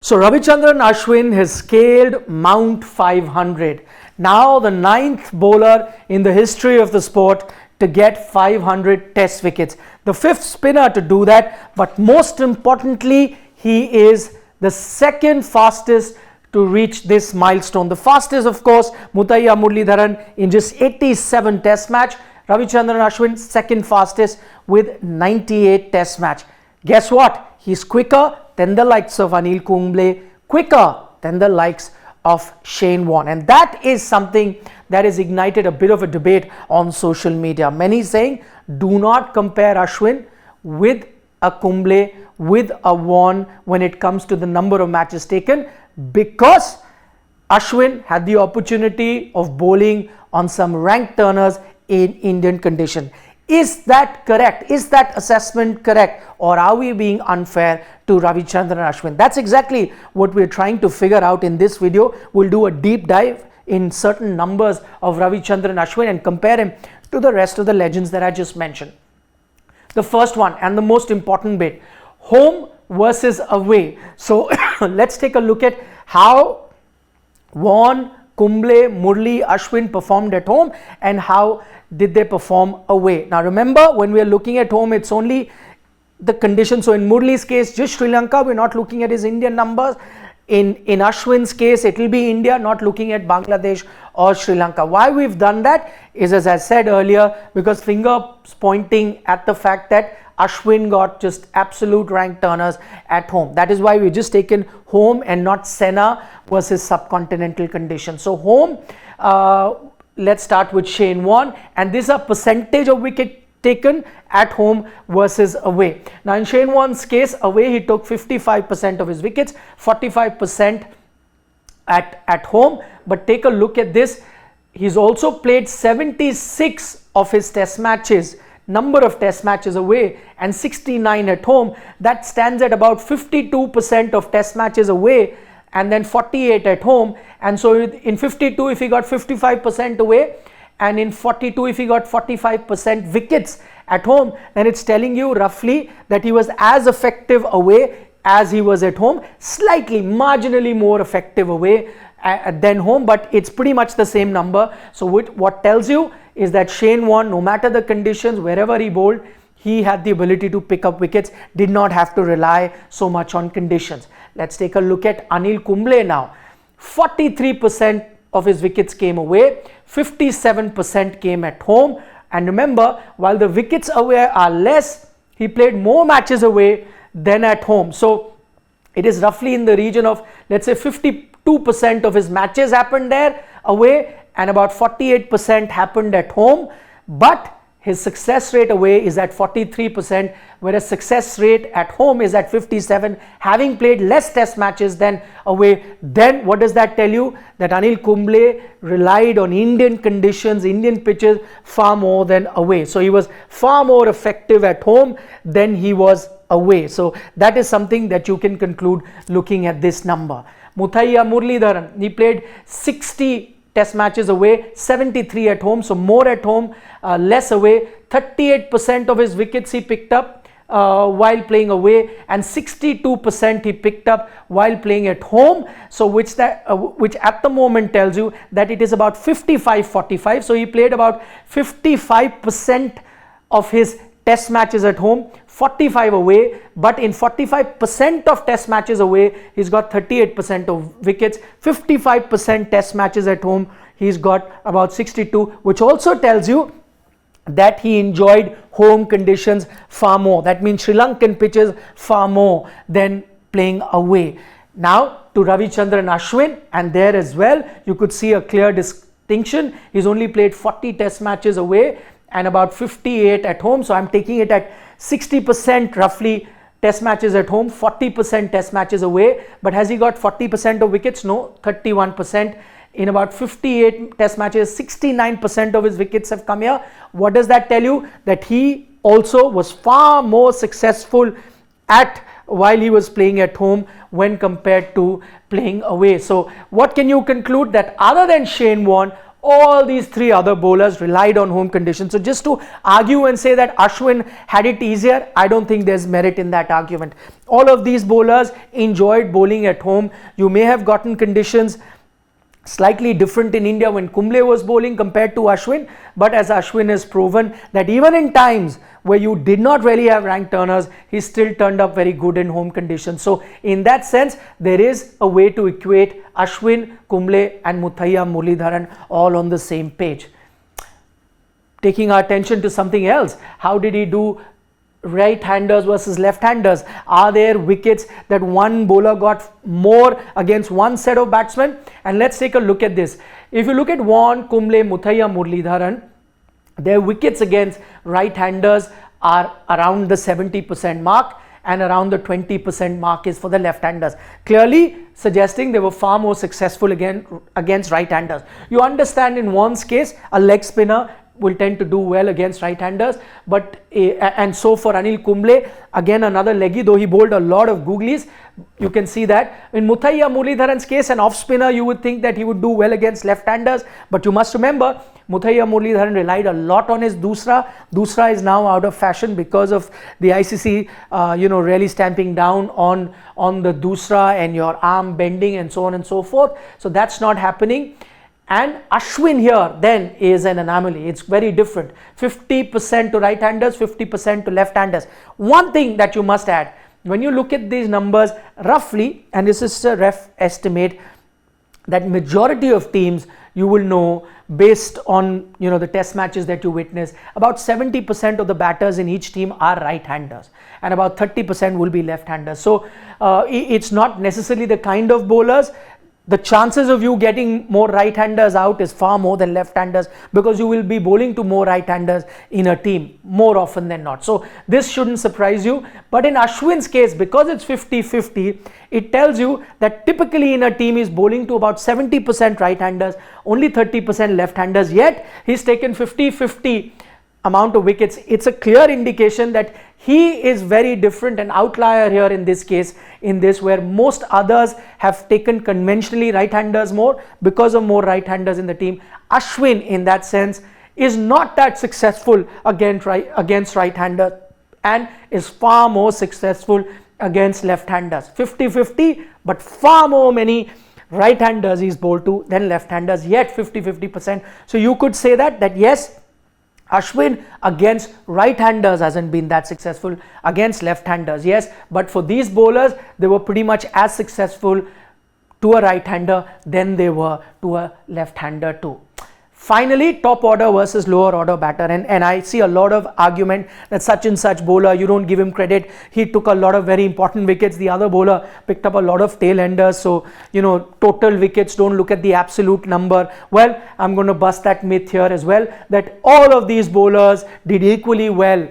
So Ravichandran Ashwin has scaled Mount 500. Now the 9th bowler in the history of the sport to get 500 test wickets. The 5th spinner to do that, but most importantly, he is the 2nd fastest to reach this milestone. The fastest, of course, Muthiah Muralidharan in just 87 test match. Ravichandran Ashwin 2nd fastest with 98 test match. Guess what? He's quicker than the likes of Anil Kumble, quicker than the likes of Shane Warne, and that is something that has ignited a bit of a debate on social media. Many saying do not compare Ashwin with a Kumble, with a Warne when it comes to the number of matches taken, because Ashwin had the opportunity of bowling on some rank turners in Indian condition. Is that correct? Is that assessment correct? Or are we being unfair to Ravichandran Ashwin? That's exactly what we're trying to figure out in this video. We'll do a deep dive in certain numbers of Ravichandran Ashwin and compare him to the rest of the legends that I just mentioned. The first one and the most important bit, home versus away. So let's take a look at how Warne, Kumble, Murli, Ashwin performed at home and how did they perform away. Now remember, when we are looking at home, it's only the condition. So in Murli's case, just Sri Lanka, we're not looking at his Indian numbers. In Ashwin's case, it will be India, not looking at Bangladesh or Sri Lanka. Why we've done that is, as I said earlier, because fingers pointing at the fact that Ashwin got just absolute rank turners at home. That is why we've just taken home and not Sena versus subcontinental conditions. So home, let's start with Shane Warne, and this is a percentage of wicket taken at home versus away. Now in Shane Warne's case, away he took 55% of his wickets, 45% at home. But take a look at this, he's also played 76 of his test matches, number of test matches away, and 69 at home. That stands at about 52% of test matches away and then 48 at home. And so in 52, if he got 55% away, and in 42, if he got 45% wickets at home, then it's telling you roughly that he was as effective away as he was at home, slightly marginally more effective away than home, but it's pretty much the same number. So what tells you is that Shane Warne, no matter the conditions, wherever he bowled, he had the ability to pick up wickets, did not have to rely so much on conditions. Let's take a look at Anil Kumble now. 43% of his wickets came away, 57% came at home. And remember, while the wickets away are less, he played more matches away than at home. So it is roughly in the region of, let's say, 52% of his matches happened there away and about 48% happened at home. But his success rate away is at 43%, whereas success rate at home is at 57%, having played less test matches than away. Then what does that tell you? That Anil Kumble relied on Indian conditions, Indian pitches far more than away. So he was far more effective at home than he was away. So that is something that you can conclude looking at this number. Muthiah Muralidharan, he played 60 test matches away, 73 at home, so more at home, less away. 38% of his wickets he picked up while playing away, and 62% he picked up while playing at home. So which at the moment tells you that it is about 55-45. So he played about 55% of his test matches at home, 45 away, but in 45% of test matches away, he's got 38% of wickets, 55% test matches at home, he's got about 62, which also tells you that he enjoyed home conditions far more. That means Sri Lankan pitches far more than playing away. Now to Ravichandran Ashwin, and there as well, you could see a clear distinction. He's only played 40 test matches away and about 58 at home. So I'm taking it at 60% roughly test matches at home, 40% test matches away. But has he got 40% of wickets? No, 31%. In about 58 test matches, 69% of his wickets have come here. What does that tell you? That he also was far more successful while he was playing at home when compared to playing away. So what can you conclude? That other than Shane Warne, All these three other bowlers relied on home conditions. So just to argue and say that Ashwin had it easier, I don't think there's merit in that argument. All of these bowlers enjoyed bowling at home. You may have gotten conditions slightly different in India when Kumble was bowling compared to Ashwin, but as Ashwin has proven that even in times where you did not really have rank turners, he still turned up very good in home conditions. So in that sense, there is a way to equate Ashwin, Kumble and Muthaiya Muralidharan all on the same page. Taking our attention to something else, how did he do right-handers versus left-handers? Are there wickets that one bowler got more against one set of batsmen? And let's take a look at this. If you look at Warne, Kumble, Muthaiya Muralidharan, their wickets against right-handers are around the 70% mark, and around the 20% mark is for the left-handers, clearly suggesting they were far more successful against right-handers. You understand in Warne's case, a leg spinner will tend to do well against right-handers, but and so for Anil Kumble, again another leggy, though he bowled a lot of googlies, you can see that. In Muthaiya Muralidharan's case, an off-spinner, you would think that he would do well against left-handers, but you must remember, Muthaiya Muralidharan relied a lot on his Dusra. Dusra is now out of fashion because of the ICC, really stamping down on the Dusra and your arm bending and so on and so forth. So that's not happening. And Ashwin here then is an anomaly. It's very different. 50% to right-handers, 50% to left-handers. One thing that you must add, when you look at these numbers roughly, and this is a rough estimate, that majority of teams, you will know based on the test matches that you witness, about 70% of the batters in each team are right-handers and about 30% will be left-handers. So it's not necessarily the kind of bowlers. The chances of you getting more right-handers out is far more than left-handers, because you will be bowling to more right-handers in a team more often than not. So this shouldn't surprise you. But in Ashwin's case, because it's 50-50, it tells you that typically in a team he's bowling to about 70% right-handers, only 30% left-handers, yet he's taken 50-50 amount of wickets. It's a clear indication that he is very different, an outlier here in this case, in this where most others have taken conventionally right-handers more because of more right-handers in the team. Ashwin in that sense is not that successful against right-handers and is far more successful against left-handers. 50-50, but far more many right-handers he's bowled to than left-handers, yet 50-50%. So you could say that yes, Ashwin against right-handers hasn't been that successful, against left-handers, yes, but for these bowlers, they were pretty much as successful to a right-hander than they were to a left-hander too. Finally, top order versus lower order batter, and I see a lot of argument that such and such bowler, you don't give him credit, he took a lot of very important wickets, the other bowler picked up a lot of tail enders, so total wickets, don't look at the absolute number. Well, I'm going to bust that myth here as well, that all of these bowlers did equally well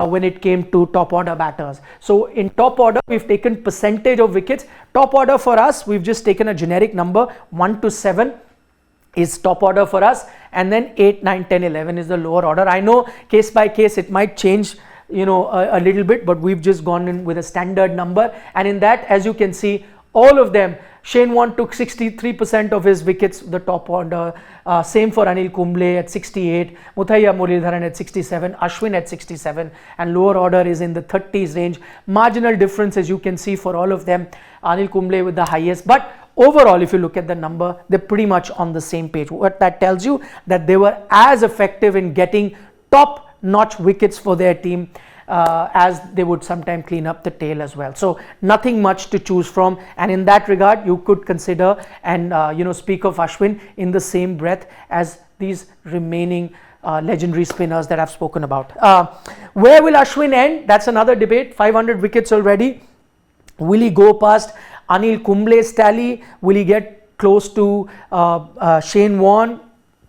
when it came to top order batters. So in top order, we've taken percentage of wickets. Top order for us, we've just taken a generic number, 1 to 7 is top order for us, and then 8, 9, 10, 11 is the lower order. I know case by case it might change a little bit, but we've just gone in with a standard number, and in that, as you can see, all of them, Shane Warne took 63% of his wickets, the top order, same for Anil Kumble at 68, Muthaiya Muralidharan at 67, Ashwin at 67, and lower order is in the 30s range. Marginal difference, as you can see, for all of them, Anil Kumble with the highest, but overall, if you look at the number, they're pretty much on the same page. What that tells you, that they were as effective in getting top-notch wickets for their team as they would sometimes clean up the tail as well. So nothing much to choose from, and in that regard, you could consider and speak of Ashwin in the same breath as these remaining legendary spinners that I've spoken about. Where will Ashwin end? That's another debate. 500 wickets already. Will he go past Anil Kumble's tally? Will he get close to Shane Warne,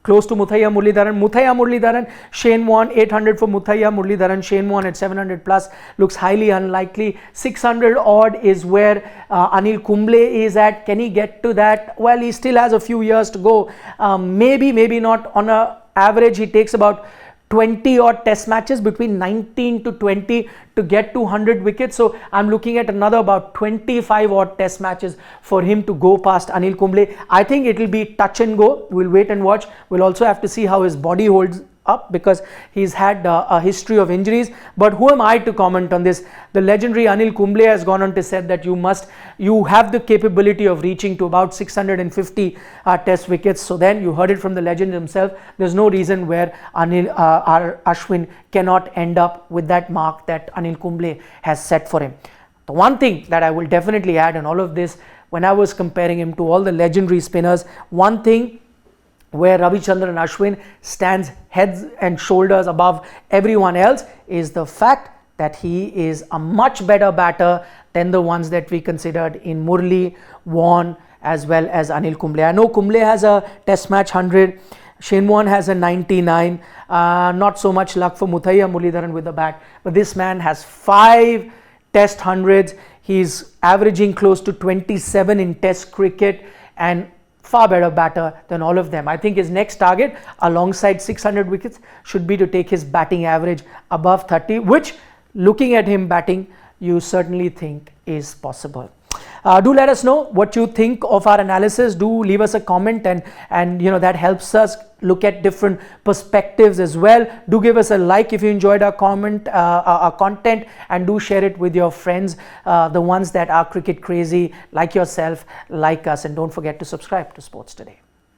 close to Muthaiya Muralidharan, Shane Warne, 800 for Muthaiya Muralidharan, Shane Warne at 700 plus looks highly unlikely. 600 odd is where Anil Kumble is at. Can he get to that? Well, he still has a few years to go. Maybe not. On a average, he takes about 20 odd test matches, between 19 to 20 to get to 100 wickets. So I'm looking at another about 25 odd test matches for him to go past Anil Kumble. I think it will be touch and go. We'll wait and watch. We'll also have to see how his body holds up, because he's had a history of injuries. But who am I to comment on this? The legendary Anil Kumble has gone on to say that you have the capability of reaching to about 650 test wickets. So then you heard it from the legend himself. There's no reason where Anil R Ashwin cannot end up with that mark that Anil Kumble has set for him. The one thing that I will definitely add in all of this, when I was comparing him to all the legendary spinners, one thing where Ravichandran Ashwin stands heads and shoulders above everyone else is the fact that he is a much better batter than the ones that we considered in Murli, Warne, as well as Anil Kumble. I know Kumble has a test match 100, Shane Warne has a 99, not so much luck for Muthaiya Muralidharan with the bat, but this man has 5 test hundreds. He's averaging close to 27 in test cricket and far better batter than all of them. I think his next target alongside 600 wickets should be to take his batting average above 30, which, looking at him batting, you certainly think is possible. Do let us know what you think of our analysis. Do leave us a comment, and that helps us look at different perspectives as well. Do give us a like if you enjoyed our content, and do share it with your friends, the ones that are cricket crazy like yourself, like us, and don't forget to subscribe to Sports Today.